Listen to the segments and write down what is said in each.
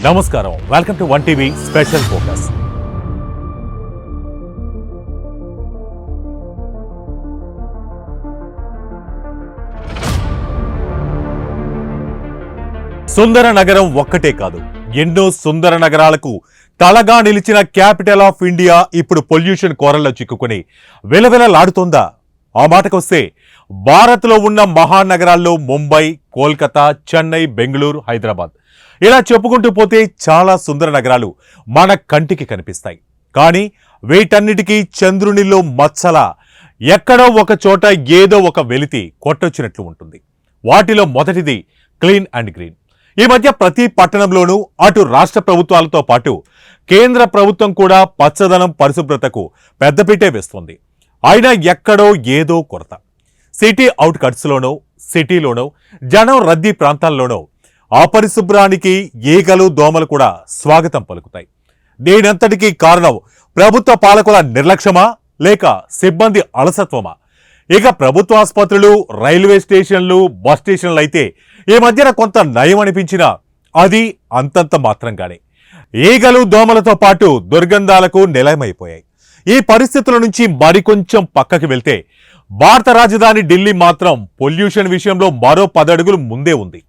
నమస్కారం, welcome to 1 TV special focus. సుందర నగరం ఒక్కటే కాదు, ఎన్నో సుందర నగరాలకు తలగా నిలిచిన క్యాపిటల్ ఆఫ్ ఇండియా ఇప్పుడు పొల్యూషన్ కోరల్లో చిక్కుకుని విలవిలలాడుతోందా? ఆ మాటకొస్తే భారత్లో ఉన్న మహానగరాల్లో ముంబై, కోల్కతా, చెన్నై, బెంగళూరు, హైదరాబాద్ ఇలా చెప్పుకుంటూ పోతే చాలా సుందర నగరాలు మన కంటికి కనిపిస్తాయి. కానీ వీటన్నిటికీ చంద్రునిలో మచ్చలా ఎక్కడో ఒక చోట ఏదో ఒక వెలితి కొట్టొచ్చినట్లు ఉంటుంది. వాటిలో మొదటిది క్లీన్ అండ్ గ్రీన్. ఈ మధ్య ప్రతి పట్టణంలోనూ అటు రాష్ట్ర ప్రభుత్వాలతో పాటు కేంద్ర ప్రభుత్వం కూడా పచ్చదనం, పరిశుభ్రతకు పెద్దపీటే వేస్తుంది. అయినా ఎక్కడో ఏదో కొరత. సిటీ అవుట్కట్స్లోనో, సిటీలోనో, జనం రద్దీ ప్రాంతాల్లోనో అపరిశుభ్రానికి ఈగలు, దోమలు కూడా స్వాగతం పలుకుతాయి. దీనంతటికీ కారణం ప్రభుత్వ పాలకుల నిర్లక్ష్యమా లేక సిబ్బంది అలసత్వమా? ఇక ప్రభుత్వ ఆసుపత్రులు, రైల్వే స్టేషన్లు, బస్ స్టేషన్లు అయితే ఈ మధ్యన కొంత నయం అనిపించినా అది అంతంత మాత్రంగానే. ఈగలు, దోమలతో పాటు దుర్గంధాలకు నిలయమైపోయాయి. ఈ పరిస్థితుల నుంచి మరికొంచెం పక్కకి వెళ్తే భారత రాజధాని ఢిల్లీ మాత్రం పొల్యూషన్ విషయంలో మరో 10 అడుగులు ముందే ఉంది.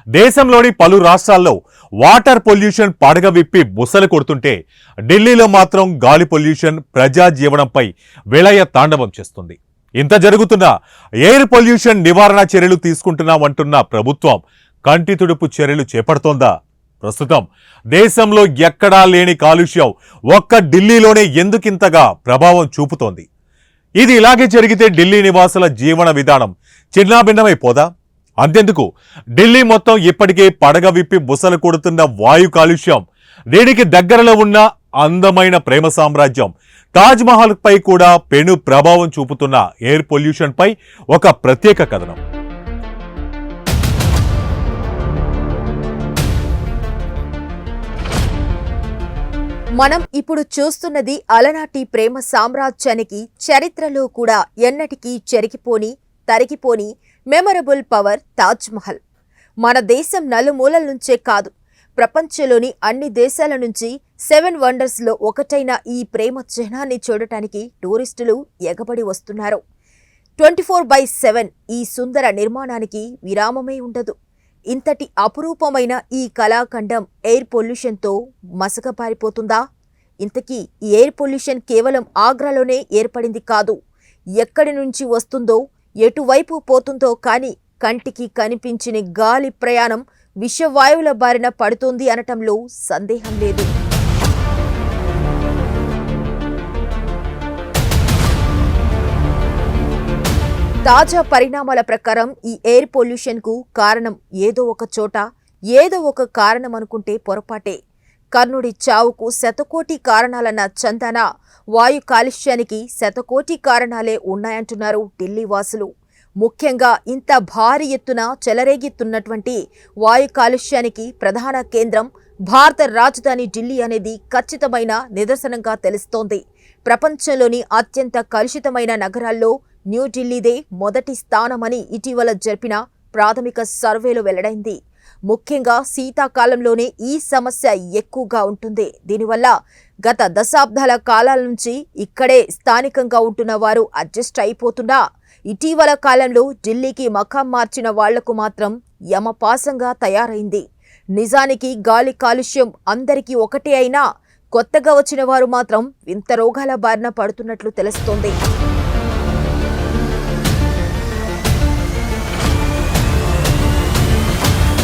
దేశంలోని పలు రాష్ట్రాల్లో వాటర్ పొల్యూషన్ పడగ విప్పి బుసలు కొడుతుంటే ఢిల్లీలో మాత్రం గాలి పొల్యూషన్ ప్రజా జీవనంపై విలయ తాండవం చేస్తుంది. ఇంత జరుగుతున్నా ఎయిర్ పొల్యూషన్ నివారణ చర్యలు తీసుకుంటున్నామంటున్న ప్రభుత్వం కంటి తుడుపు చర్యలు చేపడుతోందా? ప్రస్తుతం దేశంలో ఎక్కడా లేని కాలుష్యం ఒక్క ఢిల్లీలోనే ఎందుకింతగా ప్రభావం చూపుతోంది? ఇది ఇలాగే జరిగితే ఢిల్లీ నివాసుల జీవన విధానం చిన్నాభిన్నమైపోదా? అంతెందుకు, ఢిల్లీ మొత్తం ఇప్పటికే పడగ విప్పి బుసలు కొడుతున్న వాయు కాలుష్యం, దీనికి దగ్గరలో ఉన్న అందమైన ప్రేమ సామ్రాజ్యం తాజ్మహల్ పై కూడా పెను ప్రభావం చూపుతున్న ఎయిర్ పొల్యూషన్ పై ఒక ప్రత్యేక కథనం. మనం ఇప్పుడు చూస్తున్నది అలనాటి ప్రేమ సామ్రాజ్యానికి చరిత్రలో కూడా ఎన్నటికీ చెరిగిపోని, తరిగిపోని మెమరబుల్ పవర్ తాజ్మహల్. మన దేశం నలుమూలల నుంచే కాదు, ప్రపంచంలోని అన్ని దేశాల నుంచి 7 వండర్స్లో ఒకటైన ఈ ప్రేమ చిహ్నాన్ని చూడటానికి టూరిస్టులు ఎగబడి వస్తున్నారు. 24/7 ఈ సుందర నిర్మాణానికి విరామమే ఉండదు. ఇంతటి అపురూపమైన ఈ కళాఖండం ఎయిర్ పొల్యూషన్తో మసకపారిపోతుందా? ఇంతకీ ఈ ఎయిర్ పొల్యూషన్ కేవలం ఆగ్రాలోనే ఏర్పడింది కాదు. ఎక్కడి నుంచి వస్తుందో, ఎటువైపు పోతుందో కానీ కంటికి కనిపించిన గాలి ప్రయాణం విషవాయువుల బారిన పడుతోంది అనటంలో సందేహం లేదు. తాజా పరిణామాల ప్రకారం ఈ ఎయిర్ పొల్యూషన్కు కారణం ఏదో ఒక చోట, ఏదో ఒక కారణం అనుకుంటే పొరపాటే. కర్ణుడి చావుకు శతకోటి కారణాలన్న చందన వాయు కాలుష్యానికి శతకోటి కారణాలే ఉన్నాయంటున్నారు ఢిల్లీ వాసులు. ముఖ్యంగా ఇంత భారీ ఎత్తున చెలరేగిస్తున్నటువంటి వాయు కాలుష్యానికి ప్రధాన కేంద్రం భారత రాజధాని ఢిల్లీ అనేది ఖచ్చితమైన నిదర్శనంగా తెలుస్తోంది. ప్రపంచంలోని అత్యంత కలుషితమైన నగరాల్లో న్యూఢిల్లీదే మొదటి స్థానమని ఇటీవల జరిపిన ప్రాథమిక సర్వేలో వెల్లడైంది. ముఖ్యంగా శీతాకాలంలోనే ఈ సమస్య ఎక్కువగా ఉంటుంది. దీనివల్ల గత దశాబ్దాల కాలాల నుంచి ఇక్కడే స్థానికంగా ఉంటున్న వారు అడ్జస్ట్ అయిపోతున్నా ఇటీవల కాలంలో ఢిల్లీకి మకాం మార్చిన వాళ్లకు మాత్రం యమపాసంగా తయారైంది. నిజానికి గాలి కాలుష్యం అందరికీ ఒకటే అయినా కొత్తగా వచ్చిన వారు మాత్రం వింత రోగాల బారిన పడుతున్నట్లు తెలుస్తోంది.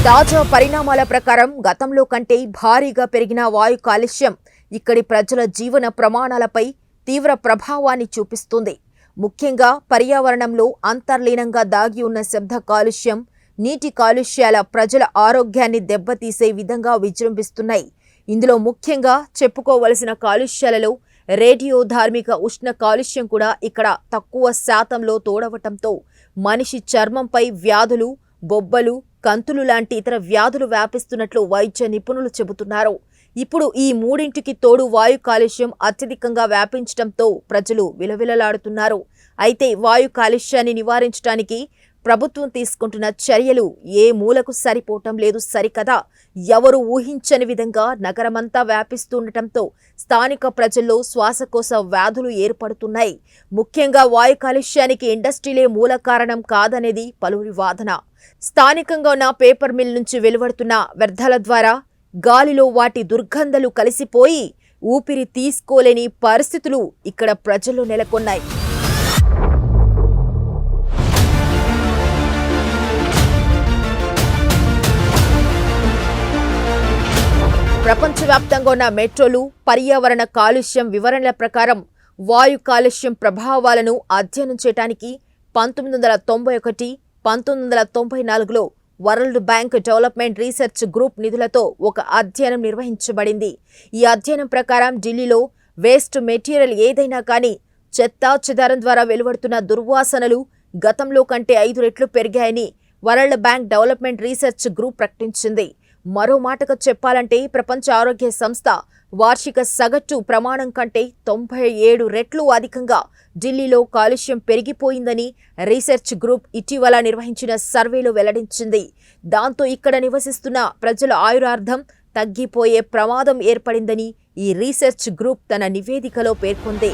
తాజా పరిణామాల ప్రకారం గతంలో కంటే భారీగా పెరిగిన వాయు కాలుష్యం ఇక్కడి ప్రజల జీవన ప్రమాణాలపై తీవ్ర ప్రభావాన్ని చూపిస్తుంది. ముఖ్యంగా పర్యావరణంలో అంతర్లీనంగా దాగి ఉన్న శబ్ద కాలుష్యం, నీటి కాలుష్యాల ప్రజల ఆరోగ్యాన్ని దెబ్బతీసే విధంగా విజృంభిస్తున్నాయి. ఇందులో ముఖ్యంగా చెప్పుకోవలసిన కాలుష్యాలలో రేడియో ధార్మిక ఉష్ణ కాలుష్యం కూడా ఇక్కడ తక్కువ శాతంలో తోడవటంతో మనిషి చర్మంపై వ్యాధులు, బొబ్బలు, కంతులు లాంటి ఇతర వ్యాధులు వ్యాపిస్తున్నట్లు వైద్య నిపుణులు చెబుతున్నారు. ఇప్పుడు ఈ మూడింటికి తోడు వాయు కాలుష్యం అత్యధికంగా వ్యాపించడంతో ప్రజలు విలవిలలాడుతున్నారు. అయితే వాయు కాలుష్యాన్ని నివారించడానికి ప్రభుత్వం తీసుకుంటున్న చర్యలు ఏ మూలకు సరిపోవటం లేదు సరికదా. ఎవరు ఊహించని విధంగా నగరమంతా వ్యాపిస్తుండటంతో స్థానిక ప్రజల్లో శ్వాసకోశ వ్యాధులు ఏర్పడుతున్నాయి. ముఖ్యంగా వాయు కాలుష్యానికి ఇండస్ట్రీలే మూల కారణం కాదనేది పలువురి వాదన. స్థానికంగా ఉన్న పేపర్ మిల్ నుంచి వెలువడుతున్న వ్యర్థాల ద్వారా గాలిలో వాటి దుర్గంధాలు కలిసిపోయి ఊపిరి తీసుకోలేని పరిస్థితులు ఇక్కడ ప్రజల్లో నెలకొన్నాయి. ప్రపంచవ్యాప్తంగా ఉన్న మెట్రోలు పర్యావరణ కాలుష్యం వివరణల ప్రకారం వాయు కాలుష్యం ప్రభావాలను అధ్యయనం చేయడానికి 1991, 1994లో World Bank Development Research Group నిధులతో ఒక అధ్యయనం నిర్వహించబడింది. ఈ అధ్యయనం ప్రకారం ఢిల్లీలో వేస్ట్ మెటీరియల్ ఏదైనా కానీ చెత్తా చెదారం ద్వారా వెలువడుతున్న దుర్వాసనలు గతంలో కంటే 5 రెట్లు పెరిగాయని world Bank Development Research group ప్రకటించింది. మరో మాటగా చెప్పాలంటే ప్రపంచ ఆరోగ్య సంస్థ వార్షిక సగటు ప్రమాణం కంటే 97 రెట్లు అధికంగా ఢిల్లీలో కాలుష్యం పెరిగిపోయిందని రీసెర్చ్ గ్రూప్ ఇటీవల నిర్వహించిన సర్వేలో వెల్లడించింది. దాంతో ఇక్కడ నివసిస్తున్న ప్రజల ఆయురార్థం తగ్గిపోయే ప్రమాదం ఏర్పడిందని ఈ రీసెర్చ్ గ్రూప్ తన నివేదికలో పేర్కొంది.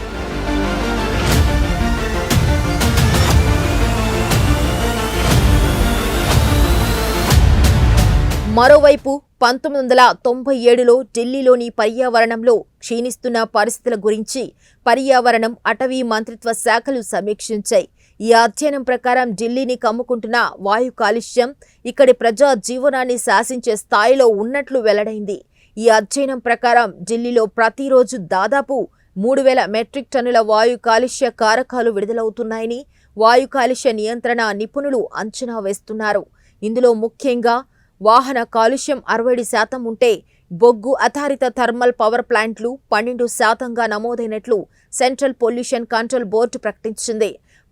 మరోవైపు 1997లో ఢిల్లీలోని పర్యావరణంలో క్షీణిస్తున్న పరిస్థితుల గురించి పర్యావరణం, అటవీ మంత్రిత్వ శాఖలు సమీక్షించాయి. ఈ అధ్యయనం ప్రకారం ఢిల్లీని కమ్ముకుంటున్న వాయు కాలుష్యం ఇక్కడి ప్రజా జీవనాన్ని శాసించే స్థాయిలో ఉన్నట్లు వెల్లడైంది. ఈ అధ్యయనం ప్రకారం ఢిల్లీలో ప్రతిరోజు దాదాపు 3000 మెట్రిక్ టన్నుల వాయు కాలుష్య కారకాలు విడుదలవుతున్నాయని వాయు కాలుష్య నియంత్రణ నిపుణులు అంచనా వేస్తున్నారు. ఇందులో ముఖ్యంగా వాహన కాలుష్యం 67% ఉంటే బొగ్గు ఆధారిత థర్మల్ పవర్ ప్లాంట్లు 12%గా నమోదైనట్లు సెంట్రల్ పొల్యూషన్ కంట్రోల్ బోర్డు ప్రకటించింది.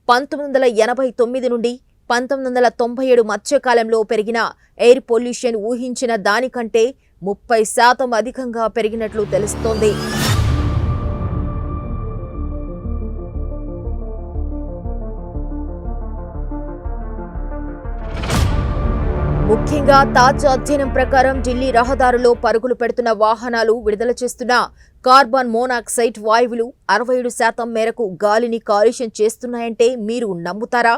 1989 నుండి 1997 మధ్యకాలంలో పెరిగిన ఎయిర్ పొల్యూషన్ ఊహించిన దానికంటే 30% అధికంగా పెరిగినట్లు తెలుస్తోంది. ముఖ్యంగా తాజా అధ్యయనం ప్రకారం ఢిల్లీ రహదారులో పరుగులు పెడుతున్న వాహనాలు విడుదల చేస్తున్న కార్బన్ మోనాక్సైడ్ వాయువులు 67% మేరకు గాలిని కాలుష్యం చేస్తున్నాయంటే మీరు నమ్ముతారా?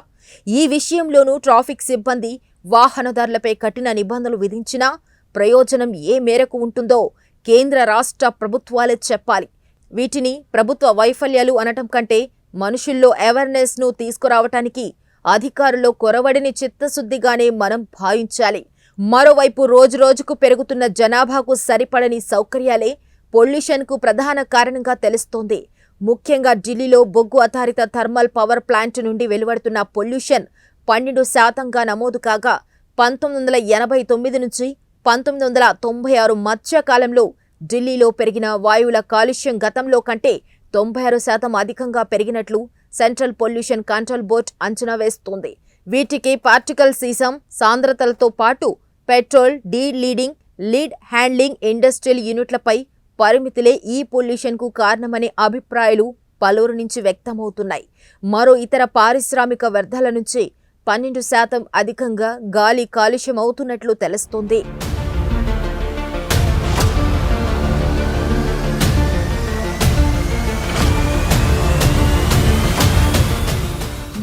ఈ విషయంలోనూ ట్రాఫిక్ సిబ్బంది వాహనదారులపై కఠిన నిబంధనలు విధించినా ప్రయోజనం ఏ మేరకు ఉంటుందో కేంద్ర రాష్ట్ర ప్రభుత్వాలే చెప్పాలి. వీటిని ప్రభుత్వ వైఫల్యాలు అనటం కంటే మనుషుల్లో అవేర్నెస్ను తీసుకురావటానికి అధికారుల్లో కొరవడిని చిత్తశుద్ధిగానే మనం భావించాలి. మరోవైపు రోజురోజుకు పెరుగుతున్న జనాభాకు సరిపడని సౌకర్యాలే పొల్యూషన్కు ప్రధాన కారణంగా తెలుస్తోంది. ముఖ్యంగా ఢిల్లీలో బొగ్గు ఆధారిత థర్మల్ పవర్ ప్లాంట్ నుండి వెలువడుతున్న పొల్యూషన్ 12%గా నమోదు కాగా 1989 నుంచి 1996 మధ్య కాలంలో ఢిల్లీలో పెరిగిన వాయువుల కాలుష్యం గతంలో కంటే 96% అధికంగా పెరిగినట్లు సెంట్రల్ పొల్యూషన్ కంట్రోల్ బోర్డు అంచనా వేస్తోంది. వీటికి పార్టికల్ సీసం సాంద్రతలతో పాటు పెట్రోల్, లీడ్ హ్యాండ్లింగ్ ఇండస్ట్రియల్ యూనిట్లపై పరిమితులే ఈ పొల్యూషన్కు కారణమనే అభిప్రాయాలు పలువురు నుంచి వ్యక్తమవుతున్నాయి. మరో ఇతర పారిశ్రామిక వ్యర్థాల నుంచి 12% అధికంగా గాలి కాలుష్యం అవుతున్నట్లు తెలుస్తోంది.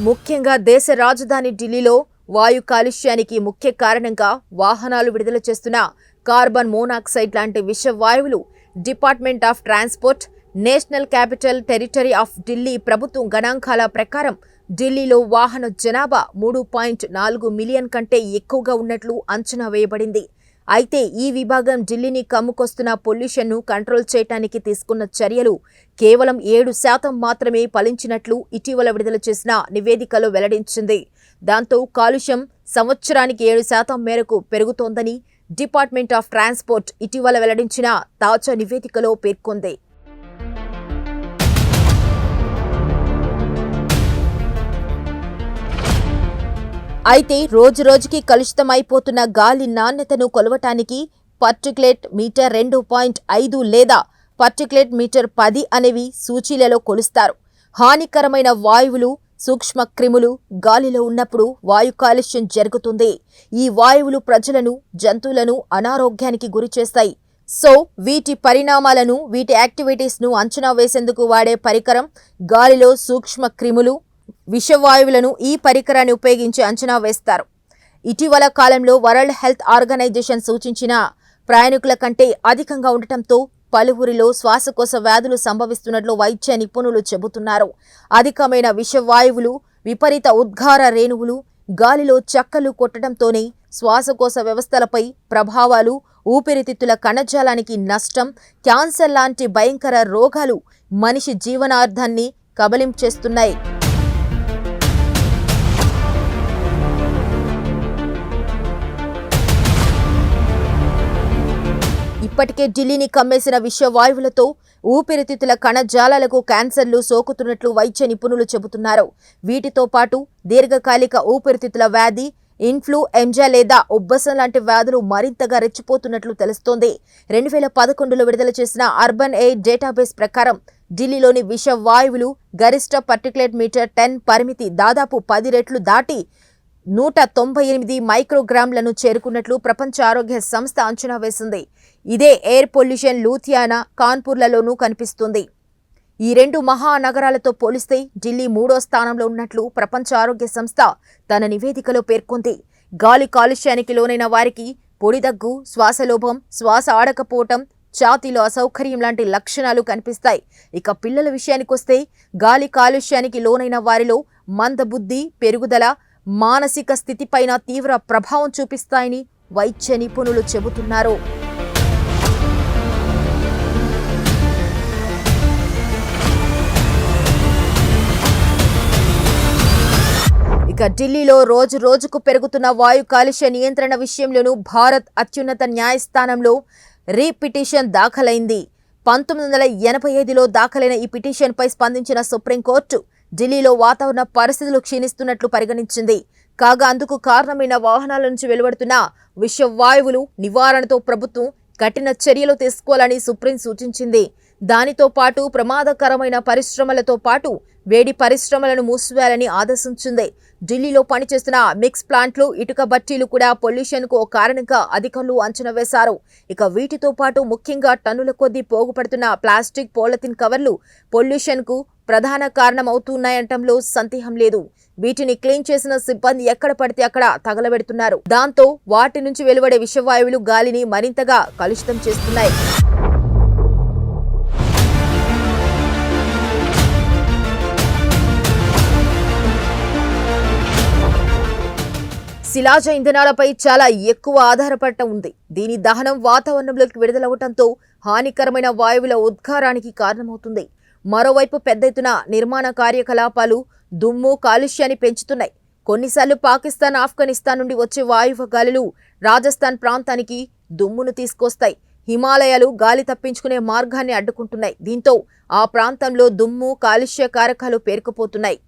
ముఖ్యంగా దేశ రాజధాని ఢిల్లీలో వాయు కాలుష్యానికి ముఖ్య కారణంగా వాహనాలు విడుదల చేస్తున్న కార్బన్ మోనాక్సైడ్ లాంటి విష వాయువులు department of transport, national capital territory of Delhi ప్రభుత్వం గణాంకాల ప్రకారం ఢిల్లీలో వాహన జనాభా 3.4 మిలియన్ కంటే ఎక్కువగా ఉన్నట్లు అంచనా వేయబడింది. అయితే ఈ విభాగం ఢిల్లీని కమ్ముకొస్తున్న పొల్యూషన్ను కంట్రోల్ చేయడానికి తీసుకున్న చర్యలు కేవలం 7% మాత్రమే ఫలించినట్లు ఇటీవల విడుదల చేసిన నివేదికలో వెల్లడించింది. దాంతో కాలుష్యం సంవత్సరానికి 7% మేరకు పెరుగుతోందని డిపార్ట్మెంట్ ఆఫ్ ట్రాన్స్పోర్ట్ ఇటీవల వెల్లడించిన తాజా నివేదికలో పేర్కొంది. అయితే రోజురోజుకి కలుషితమైపోతున్న గాలి నాణ్యతను కొలవటానికి పార్టిక్యులేట్ మీటర్ 2.5 లేదా పార్టిక్యులేట్ మీటర్ 10 అనేవి సూచీలలో కొలుస్తారు. హానికరమైన వాయువులు సూక్ష్మ క్రిములు గాలిలో ఉన్నప్పుడు వాయు కాలుష్యం జరుగుతుంది. ఈ వాయువులు ప్రజలను, జంతువులను అనారోగ్యానికి గురిచేస్తాయి. సో వీటి పరిణామాలను, వీటి యాక్టివిటీస్ను అంచనా వేసేందుకు వాడే పరికరం గాలిలో సూక్ష్మ క్రిములు, విషవాయువులను ఈ పరికరాన్ని ఉపయోగించి అంచనా వేస్తారు. ఇటీవల కాలంలో వరల్డ్ హెల్త్ ఆర్గనైజేషన్ సూచించిన ప్రయాణికుల కంటే అధికంగా ఉండటంతో పలువురిలో శ్వాసకోశ వ్యాధులు సంభవిస్తున్నట్లు వైద్య నిపుణులు చెబుతున్నారు. అధికమైన విషవాయువులు, విపరీత ఉద్గార రేణువులు గాలిలో చక్కలు కొట్టడంతోనే శ్వాసకోశ వ్యవస్థలపై ప్రభావాలు, ఊపిరితిత్తుల కణజాలానికి నష్టం, క్యాన్సర్ లాంటి భయంకర రోగాలు మనిషి జీవనార్థాన్ని కబళించేస్తున్నాయి. ఇప్పటికే ఢిల్లీని కమ్మేసిన విషవాయువులతో ఊపిరితిత్తుల కణజాలాలకు క్యాన్సర్లు సోకుతున్నట్లు వైద్య నిపుణులు చెబుతున్నారు. వీటితో పాటు దీర్ఘకాలిక ఊపిరితిత్తుల వ్యాధి, ఇన్ఫ్లుఎంజా లేదా ఉబ్బసం లాంటి వ్యాధులు మరింతగా రెచ్చిపోతున్నట్లు తెలుస్తోంది. 2011లో విడుదల చేసిన అర్బన్ ఎయిర్ డేటాబేస్ ప్రకారం ఢిల్లీలోని విషవాయువులు గరిష్ట పార్టిక్యులేట్ మీటర్ 10 పరిమితి దాదాపు 10 రెట్లు దాటి 198 మైక్రోగ్రామ్లను చేరుకున్నట్లు ప్రపంచ ఆరోగ్య సంస్థ అంచనా వేసింది. ఇదే ఎయిర్ పొల్యూషన్ లూథియానా, కాన్పూర్లలోనూ కనిపిస్తుంది. ఈ రెండు మహానగరాలతో పోలిస్తే ఢిల్లీ 3వ స్థానంలో ఉన్నట్లు ప్రపంచ ఆరోగ్య సంస్థ తన నివేదికలో పేర్కొంది. గాలి కాలుష్యానికి లోనైన వారికి పొడిదగ్గు, శ్వాసలోపం, శ్వాస ఆడకపోవటం, ఛాతీలో అసౌకర్యం లాంటి లక్షణాలు కనిపిస్తాయి. ఇక పిల్లల విషయానికొస్తే గాలి కాలుష్యానికి లోనైన వారిలో మందబుద్ధి పెరుగుదల, మానసిక స్థితిపైన తీవ్ర ప్రభావం చూపిస్తాయని వైద్య నిపుణులు చెబుతున్నారు. ఇక ఢిల్లీలో రోజు రోజుకు పెరుగుతున్న వాయు కాలుష్య నియంత్రణ విషయంలోనూ భారత్ అత్యున్నత న్యాయస్థానంలో రీపిటిషన్ దాఖలైంది. 1985లో దాఖలైన ఈ పిటిషన్పై స్పందించిన సుప్రీంకోర్టు ఢిల్లీలో వాతావరణ పరిస్థితులు క్షీణిస్తున్నట్లు పరిగణించింది. కాగా అందుకు కారణమైన వాహనాల నుంచి వెలువడుతున్న విషవాయువులు నివారణతో ప్రభుత్వం కఠిన చర్యలు తీసుకోవాలని సుప్రీం సూచించింది. దానితో పాటు ప్రమాదకరమైన పరిశ్రమలతో పాటు వేడి పరిశ్రమలను మూసివేయాలని ఆదేశించింది. ఢిల్లీలో పనిచేస్తున్న మిక్స్ ప్లాంట్లు, ఇటుక బట్టీలు కూడా పొల్యూషన్కు ఓ కారణంగా అధికారులు అంచనా వేశారు. ఇక వీటితో పాటు ముఖ్యంగా టన్నుల కొద్దీ పోగుపడుతున్న ప్లాస్టిక్, పాలిథిన్ కవర్లు పొల్యూషన్కు ప్రధాన కారణమవుతున్నాయంటంలో సందేహం లేదు. వీటిని క్లీన్ చేసిన సిబ్బంది ఎక్కడ పడితే అక్కడ తగలబెడుతున్నారు. దాంతో వాటి నుంచి వెలువడే విషవాయువులు గాలిని మరింతగా కలుషితం చేస్తున్నాయి. శిలాజ ఇంధనాలపై చాలా ఎక్కువ ఆధారపడటం ఉంది. దీని దహనం వాతావరణంలోకి విడుదలవటంతో హానికరమైన వాయువుల ఉద్గారానికి కారణమవుతుంది. మరోవైపు పెద్ద ఎత్తున నిర్మాణ కార్యకలాపాలు దుమ్ము, కాలుష్యాన్ని పెంచుతున్నాయి. కొన్నిసార్లు పాకిస్తాన్, ఆఫ్ఘనిస్తాన్ నుండి వచ్చే వాయువ గాలులు రాజస్థాన్ ప్రాంతానికి దుమ్మును తీసుకొస్తాయి. హిమాలయాలు గాలి తప్పించుకునే మార్గాన్ని అడ్డుకుంటున్నాయి. దీంతో ఆ ప్రాంతంలో దుమ్ము, కాలుష్య కారకాలు పేరుకుపోతున్నాయి.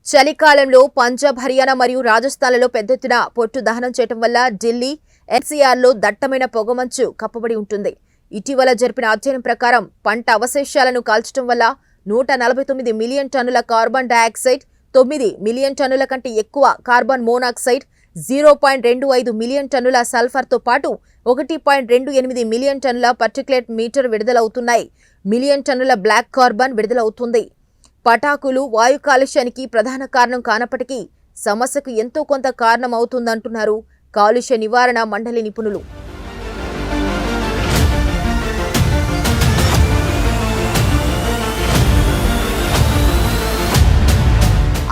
చలికాలంలో పంజాబ్, హర్యానా మరియు రాజస్థాన్లలో పెద్ద ఎత్తున పొట్టు దహనం చేయడం వల్ల ఢిల్లీ, ఎన్సీఆర్లో దట్టమైన పొగమంచు కప్పబడి ఉంటుంది. ఇటీవల జరిపిన అధ్యయనం ప్రకారం పంట అవశేషాలను కాల్చడం వల్ల 149 మిలియన్ టన్నుల కార్బన్ డయాక్సైడ్, 9 మిలియన్ టన్నుల కంటే ఎక్కువ కార్బన్ మోనాక్సైడ్, 0.25 మిలియన్ టన్నుల సల్ఫర్తో పాటు 1.28 మిలియన్ టన్నుల పార్టిక్యులేట్ మీటర్ విడుదలవుతున్నాయి. మిలియన్ టన్నుల బ్లాక్ కార్బన్ విడుదలవుతుంది. పటాకులు వాయు కాలుష్యానికి ప్రధాన కారణం కానప్పటికీ సమస్యకు ఎంతో కొంత కారణం అవుతుందంటున్నారు కాలుష్య నివారణ మండలి నిపుణులు.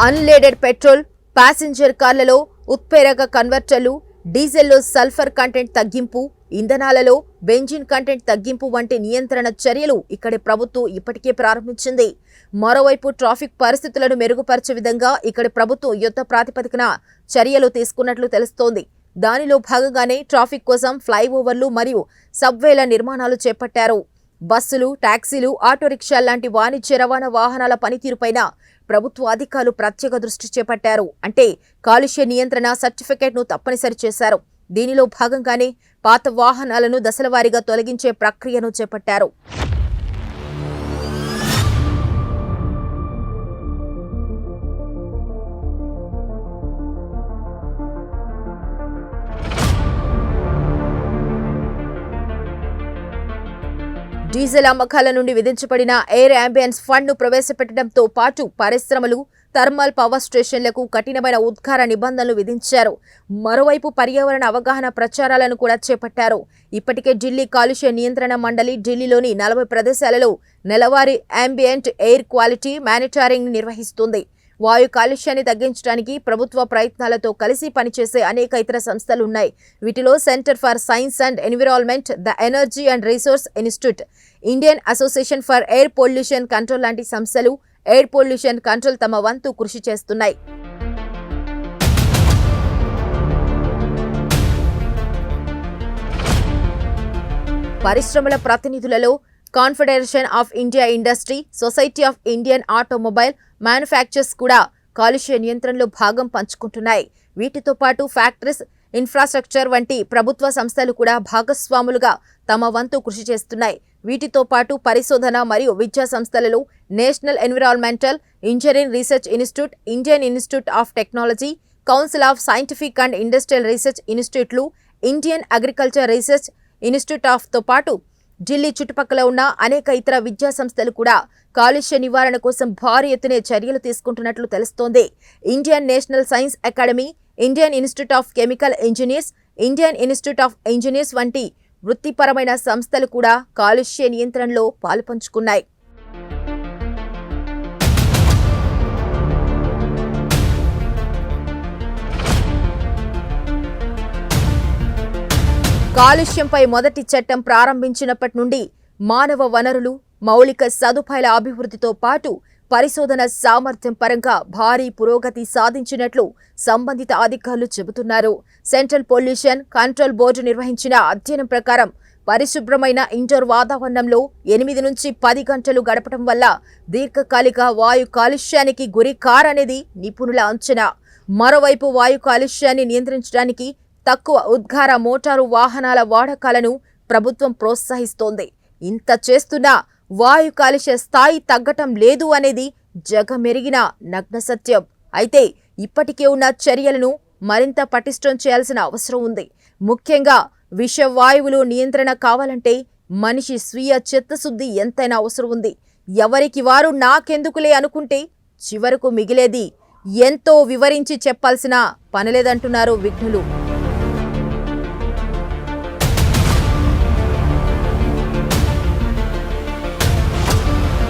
అన్లేడెడ్ పెట్రోల్, ప్యాసింజర్ కార్లలో ఉత్ప్రేరక కన్వర్టర్లు, డీజిల్లో సల్ఫర్ కంటెంట్ తగ్గింపు, ఇంధనాలలో బెంజిన్ కంటెంట్ తగ్గింపు వంటి నియంత్రణ చర్యలు ఇక్కడి ప్రభుత్వం ఇప్పటికే ప్రారంభించింది. మరోవైపు ట్రాఫిక్ పరిస్థితులను మెరుగుపరిచే విధంగా ఇక్కడి ప్రభుత్వం యుద్ధ ప్రాతిపదికన చర్యలు తీసుకున్నట్లు తెలుస్తోంది. దానిలో భాగంగానే ట్రాఫిక్ కోసం ఫ్లైఓవర్లు మరియు సబ్వేల నిర్మాణాలు చేపట్టారు. బస్సులు, టాక్సీలు, ఆటో రిక్షా లాంటి వాణిజ్య రవాణా వాహనాల పనితీరుపైన ప్రభుత్వ అధికారులు ప్రత్యేక దృష్టి చేపట్టారు. అంటే కాలుష్య నియంత్రణ సర్టిఫికేట్ను తప్పనిసరి చేశారు. దీనిలో భాగంగానే పాత వాహనాలను దశలవారీగా తొలగించే ప్రక్రియను చేపట్టారు. డీజిల్ అమ్మకాల నుండి విధించబడిన ఎయిర్ అంబియన్స్ ఫండ్ను ప్రవేశపెట్టడంతో పాటు పరిశ్రమలు, థర్మల్ పవర్ స్టేషన్లకు కఠినమైన ఉద్గార నిబంధనలు విధించారు. మరోవైపు పర్యావరణ అవగాహన ప్రచారాలను కూడా చేపట్టారు. ఇప్పటికే ఢిల్లీ కాలుష్య నియంత్రణ మండలి ఢిల్లీలోని 40 ప్రదేశాలలో నెలవారీ అంబియంట్ ఎయిర్ క్వాలిటీ మానిటరింగ్ నిర్వహిస్తుంది. వాయు కాలుష్యాన్ని తగ్గించడానికి ప్రభుత్వ ప్రయత్నాలతో కలిసి పనిచేసే అనేక ఇతర సంస్థలున్నాయి. వీటిలో centre for science and environment, the energy and resource institute, Indian association for air pollution control లాంటి సంస్థలు ఎయిర్ పొల్యూషన్ కంట్రోల్ తమ వంతు కృషి చేస్తున్నాయి. పరిశ్రమల ప్రతినిధులలో Confederation of India Industry, Society of Indian Automobile Manufacturers కూడా కాలుష్య నియంత్రణలో భాగం పంచుకుంటున్నాయి. వీటితో పాటు ఫ్యాక్టరీస్, ఇన్ఫ్రాస్ట్రక్చర్ వంటి ప్రభుత్వ సంస్థలు కూడా భాగస్వాములుగా తమ వంతు కృషి చేస్తున్నాయి. వీటితో పాటు పరిశోధన మరియు విద్యా సంస్థలలో National Environmental Engineering Research Institute, Indian Institute of Technology, Council of Scientific and Industrial Research ఇన్స్టిట్యూట్లు, ఇండియన్ అగ్రికల్చర్ రీసెర్చ్ ఇన్స్టిట్యూట్ ఆఫ్తో పాటు ఢిల్లీ చుట్టుపక్కల ఉన్న అనేక ఇతర విద్యా సంస్థలు కూడా కాలుష్య నివారణ కోసం భారీ ఎత్తున చర్యలు తీసుకుంటున్నట్లు తెలుస్తోంది. Indian national science academy, Indian Institute of chemical engineers, Indian Institute of engineers వంటి వృత్తిపరమైన సంస్థలు కూడా కాలుష్య నియంత్రణలో పాలుపంచుకున్నాయి. కాలుష్యంపై మొదటి చట్టం ప్రారంభించినప్పటి నుండి మానవ వనరులు, మౌలిక సదుపాయాల అభివృద్ధితో పాటు పరిశోధన సామర్థ్యం పరంగా భారీ పురోగతి సాధించినట్లు సంబంధిత అధికారులు చెబుతున్నారు. సెంట్రల్ పొల్యూషన్ కంట్రోల్ బోర్డు నిర్వహించిన అధ్యయనం ప్రకారం పరిశుభ్రమైన ఇండోర్ వాతావరణంలో 8 నుంచి 10 గంటలు గడపడం వల్ల దీర్ఘకాలిక వాయు కాలుష్యానికి గురి కారనేది నిపుణుల అంచనా. మరోవైపు వాయు కాలుష్యాన్ని నియంత్రించడానికి తక్కువ ఉద్గార మోటారు వాహనాల వాడకాలను ప్రభుత్వం ప్రోత్సహిస్తోంది. ఇంత చేస్తున్నా వాయు కాలుష్య స్థాయి తగ్గటం లేదు అనేది జగమెరిగిన నగ్న సత్యం. అయితే ఇప్పటికే ఉన్న చర్యలను మరింత పటిష్టం చేయాల్సిన అవసరం ఉంది. ముఖ్యంగా విషవాయువులు నియంత్రణ కావాలంటే మనిషి స్వీయ చిత్తశుద్ధి ఎంతైనా అవసరం ఉంది. ఎవరికి వారు నాకెందుకులే అనుకుంటే చివరకు మిగిలేది ఎంతో వివరించి చెప్పాల్సిన పనిలేదంటున్నారు విఘ్నులు.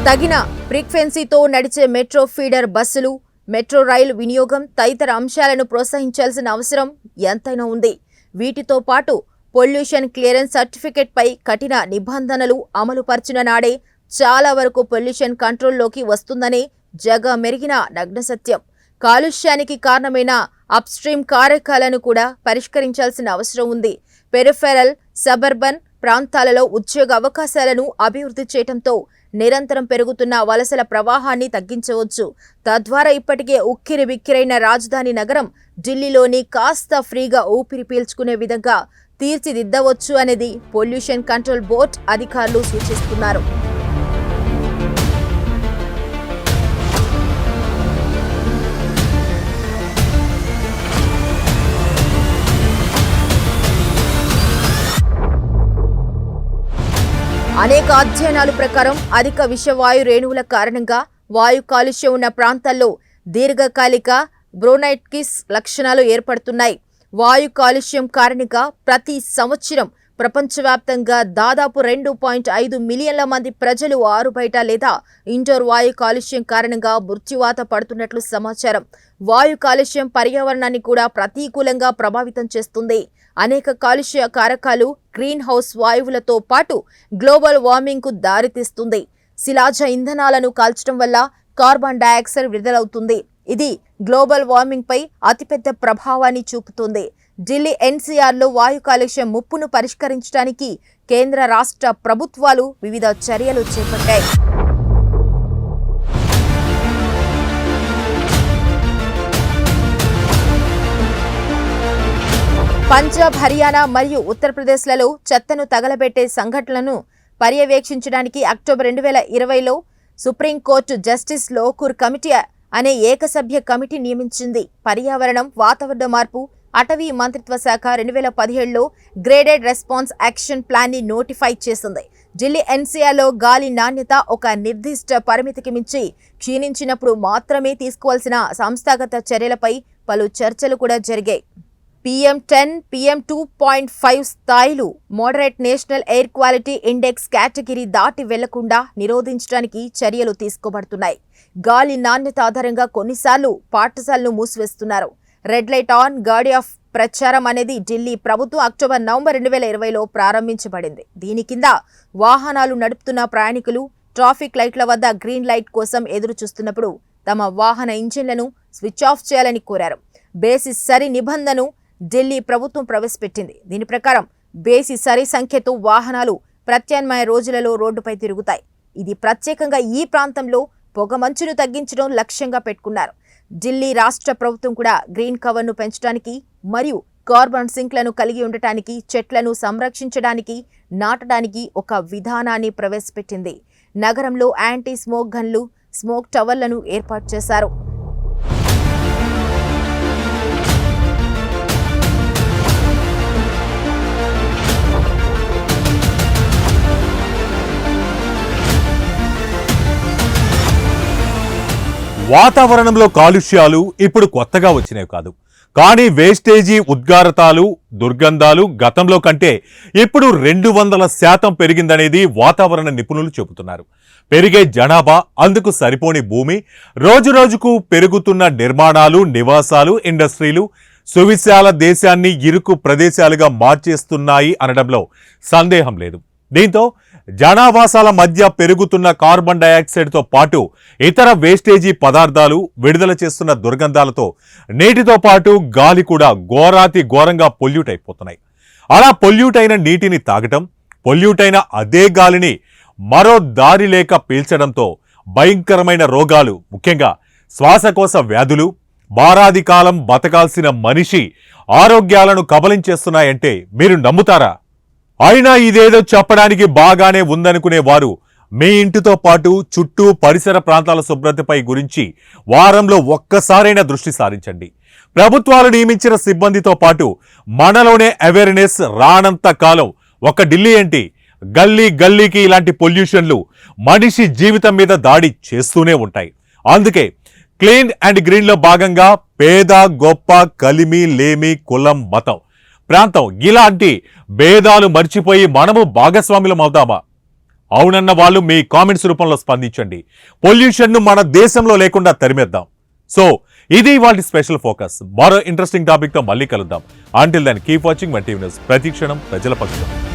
తగిన ఫ్రీక్వెన్సీతో నడిచే మెట్రో ఫీడర్ బస్సులు, మెట్రో రైలు వినియోగం తదితర అంశాలను ప్రోత్సహించాల్సిన అవసరం ఎంతైనా ఉంది. వీటితో పాటు పొల్యూషన్ క్లియరెన్స్ సర్టిఫికెట్ పై కఠిన నిబంధనలు అమలు పరిచిన నాడే చాలా వరకు పొల్యూషన్ కంట్రోల్లోకి వస్తుందనే జగమెరిగిన నగ్న సత్యం. కాలుష్యానికి కారణమైన అప్స్ట్రీమ్ కారకాలను కూడా పరిష్కరించాల్సిన అవసరం ఉంది. పెరిఫెరల్, సబర్బన్ ప్రాంతాలలో ఉద్యోగ అవకాశాలను అభివృద్ధి చేయడంతో నిరంతరం పెరుగుతున్న వలసల ప్రవాహాన్ని తగ్గించవచ్చు. తద్వారా ఇప్పటికే ఉక్కిరి బిక్కిరైన రాజధాని నగరం ఢిల్లీలోని కాస్త ఫ్రీగా ఊపిరి పీల్చుకునే విధంగా తీర్చిదిద్దవచ్చు అనేది పొల్యూషన్ కంట్రోల్ బోర్డ్ అధికారులు సూచిస్తున్నారు. అనేక అధ్యయనాల ప్రకారం అధిక విషవాయు రేణువుల కారణంగా వాయు కాలుష్యం ఉన్న ప్రాంతాల్లో దీర్ఘకాలిక బ్రోనైటిస్ లక్షణాలు ఏర్పడుతున్నాయి. వాయు కాలుష్యం కారణంగా ప్రతి సంవత్సరం ప్రపంచవ్యాప్తంగా దాదాపు 2.5 మిలియన్ల మంది ప్రజలు ఆరుబయట లేదా ఇండోర్ వాయు కాలుష్యం కారణంగా మృత్యువాత పడుతున్నట్లు సమాచారం. వాయు కాలుష్యం పర్యావరణాన్ని కూడా ప్రతికూలంగా ప్రభావితం చేస్తుంది. అనేక కాలుష్య కారకాలు గ్రీన్ హౌస్ వాయువులతో పాటు గ్లోబల్ వార్మింగ్కు దారితీస్తుంది. శిలాజ ఇంధనాలను కాల్చడం వల్ల కార్బన్ డయాక్సైడ్ విడుదలవుతుంది. ఇది గ్లోబల్ వార్మింగ్ పై అతిపెద్ద ప్రభావాన్ని చూపుతుంది. ఢిల్లీ ఎన్సీఆర్లో వాయు కాలుష్యం ముప్పును పరిష్కరించడానికి కేంద్ర రాష్ట్ర ప్రభుత్వాలు వివిధ చర్యలు చేపట్టాయి. పంజాబ్, హర్యానా మరియు ఉత్తరప్రదేశ్లలో చెత్తను తగలబెట్టే సంఘటనలను పర్యవేక్షించడానికి అక్టోబర్ 2020లో సుప్రీంకోర్టు జస్టిస్ లోకూర్ కమిటీ అనే ఏకసభ్య కమిటీ నియమించింది. పర్యావరణం, వాతావరణ మార్పు, అటవీ మంత్రిత్వ శాఖ 2017లో గ్రేడెడ్ రెస్పాన్స్ యాక్షన్ ప్లాన్ ని నోటిఫై చేసింది. ఢిల్లీ ఎన్సీఆర్లో గాలి నాణ్యత ఒక నిర్దిష్ట పరిమితికి మించి క్షీణించినప్పుడు మాత్రమే తీసుకోవాల్సిన సంస్థాగత చర్యలపై పలు చర్చలు కూడా జరిగాయి. PM10, PM2.5 స్థాయిలు moderate national air quality index category దాటి వెళ్లకుండా నిరోధించడానికి చర్యలు తీసుకోబడుతున్నాయి. గాలి నాణ్యత ఆధారంగా కొన్నిసార్లు పాఠశాలను మూసివేస్తున్నారు. Red light on, guard off ప్రచారం అనేది ఢిల్లీ ప్రభుత్వం అక్టోబర్, నవంబర్ 2020లో ప్రారంభించబడింది. దీని కింద వాహనాలు నడుపుతున్న ప్రయాణికులు ట్రాఫిక్ లైట్ల వద్ద గ్రీన్ లైట్ కోసం ఎదురు చూస్తున్నప్పుడు తమ వాహన ఇంజిన్లను స్విచ్ ఆఫ్ చేయాలని కోరారు. బేసిస్ సరి నిబంధనను ఢిల్లీ ప్రభుత్వం ప్రవేశపెట్టింది. దీని ప్రకారం బేసిస్ సరి సంఖ్యతో వాహనాలు ప్రత్యామ్నాయ రోజులలో రోడ్డుపై తిరుగుతాయి. ఇది ప్రత్యేకంగా ఈ ప్రాంతంలో పొగమంచును తగ్గించడం లక్ష్యంగా పెట్టుకున్నారు. ఢిల్లీ రాష్ట్ర ప్రభుత్వం కూడా గ్రీన్ కవర్ను పెంచడానికి మరియు కార్బన్ సింక్లను కలిగి ఉండటానికి, చెట్లను సంరక్షించడానికి, నాటడానికి ఒక విధానాన్ని ప్రవేశపెట్టింది. నగరంలో యాంటీ స్మోక్ గన్లు, స్మోక్ టవర్లను ఏర్పాటు చేశారు. వాతావరణంలో కాలుష్యాలు ఇప్పుడు కొత్తగా వచ్చినవి కాదు. కానీ వేస్టేజీ, ఉద్గారతాలు, దుర్గంధాలు గతంలో కంటే ఇప్పుడు 200% పెరిగిందనేది వాతావరణ నిపుణులు చెబుతున్నారు. పెరిగే జనాభా, అందుకు సరిపోని భూమి, రోజురోజుకు పెరుగుతున్న నిర్మాణాలు, నివాసాలు, ఇండస్ట్రీలు సువిశాల దేశాన్ని ఇరుకు ప్రదేశాలుగా మార్చేస్తున్నాయి అనడంలో సందేహం లేదు. దీంతో జనావాసాల మధ్య పెరుగుతున్న కార్బన్ డయాక్సైడ్తో పాటు ఇతర వేస్టేజీ పదార్థాలు విడుదల చేస్తున్న దుర్గంధాలతో నీటితో పాటు గాలి కూడా ఘోరంగా పొల్యూట్ అయిపోతున్నాయి. అలా పొల్యూట్ అయిన నీటిని తాగటం, పొల్యూట్ అయిన అదే గాలిని మరో దారి లేక పీల్చడంతో భయంకరమైన రోగాలు, ముఖ్యంగా శ్వాసకోశ వ్యాధులు, వారాది కాలం బతకాల్సిన మనిషి ఆరోగ్యాలను కబలించేస్తున్నాయంటే మీరు నమ్ముతారా? అయినా ఇదేదో చెప్పడానికి బాగానే ఉందనుకునే వారు మీ ఇంటితో పాటు చుట్టూ పరిసర ప్రాంతాల శుభ్రతపై గురించి వారంలో ఒక్కసారైనా దృష్టి సారించండి. ప్రభుత్వాలు నియమించిన సిబ్బందితో పాటు మనలోనే అవేర్నెస్ రానంత కాలం ఒక ఢిల్లీ ఏంటి, గల్లీకి ఇలాంటి పొల్యూషన్లు మనిషి జీవితం మీద దాడి చేస్తూనే ఉంటాయి. అందుకే క్లీన్ అండ్ గ్రీన్లో భాగంగా పేద, గొప్ప, కలిమి, లేమి, కులం, మతం, ప్రాంతం ఇలాంటి భేదాలు మర్చిపోయి మనము భాగస్వాములం అవుతామా? అవునన్న వాళ్ళు మీ కామెంట్స్ రూపంలో స్పందించండి. పొల్యూషన్ను మన దేశంలో లేకుండా తరిమేద్దాం. సో ఇది ఇవాల్టి స్పెషల్ ఫోకస్. మరో ఇంట్రెస్టింగ్ టాపిక్తో మళ్ళీ కలుద్దాం. Until then keep watching my TV news. ప్రతి క్షణం ప్రజల పక్షం.